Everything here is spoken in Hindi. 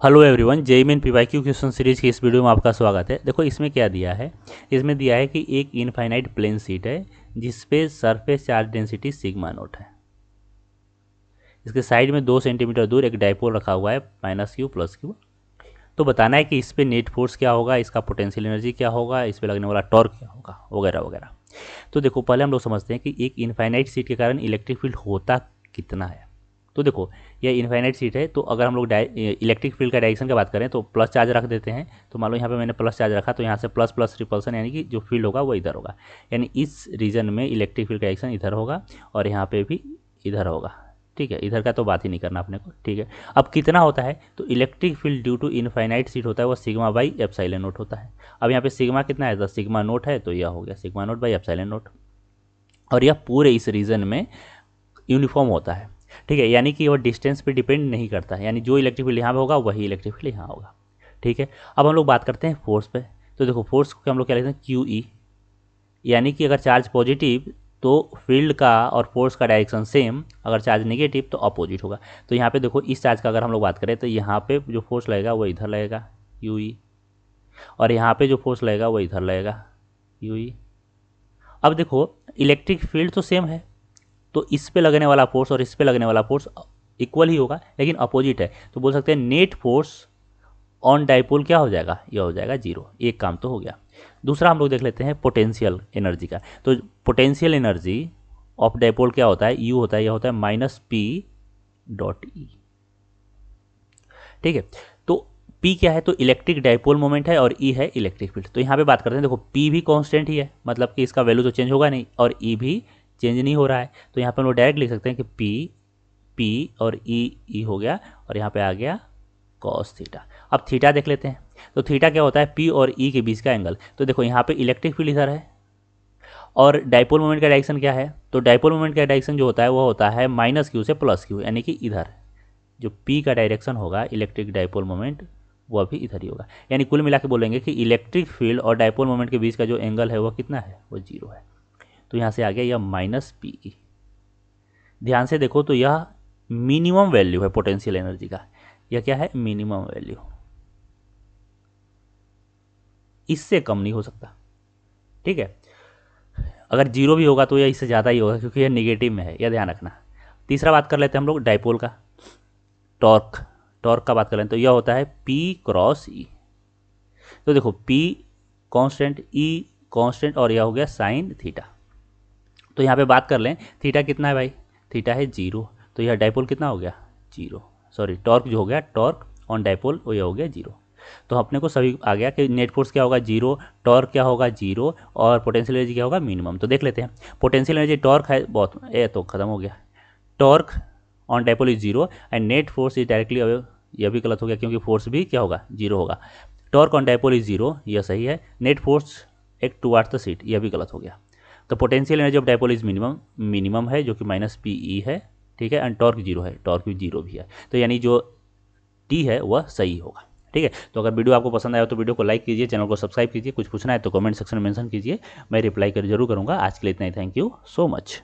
Hello everyone, JEE main PYQ question series की इस वीडियो में आपका स्वागत है। देखो इसमें क्या दिया है। इसमें दिया है कि एक इनफाइनाइट प्लेन शीट है जिस पे surface charge density sigma note है। इसके साइड में 2 सेंटीमीटर दूर एक डाइपोल रखा हुआ है -q +q। तो बताना है कि इस पे नेट फोर्स क्या होगा, इसका पोटेंशियल एनर्जी क्या होगा, इस पे लगने वाला टॉर्क क्या होगा, वगैरह वगैरह। तो देखो पहले हम लोग समझते हैं कि एक इनफाइनाइट शीट के कारण इलेक्ट्रिक फील्ड होता कितना है। तो देखो यह इनफाइनाइट शीट है, तो अगर हम लोग इलेक्ट्रिक फील्ड का डायरेक्शन की बात करें तो प्लस चार्ज रख देते हैं। तो मान लो यहाँ पे मैंने प्लस चार्ज रखा, तो यहाँ से प्लस प्लस रिपल्सन यानी कि जो फील्ड होगा वो इधर होगा। यानी इस रीजन में इलेक्ट्रिक फील्ड का डायरेक्शन इधर होगा और यहाँ पे भी इधर होगा। ठीक है, इधर का तो बात ही नहीं करना अपने को। ठीक है, अब कितना होता है, तो electric field due to infinite sheet होता है वो सिग्मा बाई एप्सिलॉन नोट होता है। अब यहाँ पे सिग्मा कितना है, तो सिग्मा नोट है, तो यह हो गया sigma note by epsilon note. और यह पूरे इस रीजन में यूनिफॉर्म होता है। ठीक है, यानी कि वह डिस्टेंस पे डिपेंड नहीं करता है, यानी जो इलेक्ट्रिक फील्ड यहाँ पे होगा वही इलेक्ट्रिक फील्ड यहाँ होगा। ठीक है, अब हम लोग बात करते हैं फोर्स पे। तो देखो फोर्स को हम लोग क्या लिखते हैं, क्यू ई। यानी कि अगर चार्ज पॉजिटिव तो फील्ड का और फोर्स का डायरेक्शन सेम, अगर चार्ज नेगेटिव तो अपोजिट होगा। तो यहाँ पे देखो इस चार्ज का अगर हम लोग बात करें तो यहाँ पे जो फोर्स लगेगा वो इधर लगेगा यू ई, और यहाँ पे जो फोर्स लगेगा वो इधर लगेगा यू ई। अब देखो इलेक्ट्रिक फील्ड तो सेम है, तो इस पे लगने वाला फोर्स और इस पे लगने वाला फोर्स इक्वल ही होगा, लेकिन अपोजिट है। तो बोल सकते हैं नेट फोर्स ऑन डाइपोल क्या हो जाएगा, यह हो जाएगा जीरो। एक काम तो हो गया। दूसरा हम लोग देख लेते हैं पोटेंशियल एनर्जी का। तो पोटेंशियल एनर्जी ऑफ डाइपोल क्या होता है, यू होता है, यह होता है -p.E। ठीक है, तो P क्या है, तो इलेक्ट्रिक डाइपोल मोमेंट है और E है इलेक्ट्रिक फील्ड। तो यहाँ पे बात करते हैं, देखो P भी कांस्टेंट ही है, मतलब कि इसका वैल्यू तो चेंज होगा नहीं, और E भी चेंज नहीं हो रहा है। तो यहाँ पे हम लोग डायरेक्ट लिख सकते हैं कि P और E हो गया, और यहाँ पे आ गया कॉस थीटा। अब थीटा देख लेते हैं। तो थीटा क्या होता है, P और E के बीच का एंगल। तो देखो यहाँ पे इलेक्ट्रिक फील्ड इधर है और डाइपोल मोमेंट का डायरेक्शन क्या है, तो डाइपोल मोमेंट का डायरेक्शन जो होता है वो होता है -q से +q, यानी कि इधर जो P का डायरेक्शन होगा इलेक्ट्रिक डाइपोल मोमेंट वो भी इधर ही होगा। यानी कुल मिला के बोलेंगे कि इलेक्ट्रिक फील्ड और डाइपोल मोमेंट के बीच का जो एंगल है वो कितना है, वो जीरो है। तो यहाँ से आ गया यह -PE। ध्यान से देखो तो यह मिनिमम वैल्यू है पोटेंशियल एनर्जी का। यह क्या है, मिनिमम वैल्यू, इससे कम नहीं हो सकता। ठीक है, अगर जीरो भी होगा तो यह इससे ज़्यादा ही होगा, क्योंकि यह निगेटिव में है, यह ध्यान रखना। तीसरा बात कर लेते हैं हम लोग डाइपोल का। टॉर्क, टॉर्क का बात कर लें तो यह होता है P×E। तो देखो P कांस्टेंट, E कांस्टेंट, और यह हो गया साइन थीटा। तो यहाँ पे बात कर लें थीटा कितना है भाई, थीटा है जीरो। तो यह डाइपोल कितना हो गया, जीरो। सॉरी, टॉर्क जो हो गया, टॉर्क ऑन डाइपोल वो यह हो गया जीरो। तो अपने को सभी आ गया कि नेट फोर्स क्या होगा जीरो, टॉर्क क्या होगा जीरो, और पोटेंशियल एनर्जी क्या होगा मिनिमम। तो देख लेते हैं पोटेंशियल एनर्जी, टॉर्क है बहुत, ये तो खत्म हो गया। Torque on dipole is zero and net force is directly away. यह भी गलत हो गया क्योंकि फोर्स भी क्या होगा, जीरो होगा। Torque on dipole is zero, यह सही है। नेट फोर्स एक टुवार्ड्स द शीट, यह भी गलत हो गया। तो potential energy of dipole is minimum, minimum है जो कि -PE है। ठीक है, एंड टॉर्क जीरो है, टॉर्क भी जीरो भी है। तो यानी जो टी है वह सही होगा। ठीक है, तो अगर वीडियो आपको पसंद आया तो वीडियो को लाइक कीजिए, चैनल को सब्सक्राइब कीजिए। कुछ पूछना है तो कमेंट सेक्शन में मेंशन कीजिए, मैं रिप्लाई कर जरूर करूँगा। आज के लिए इतना ही, थैंक यू सो मच।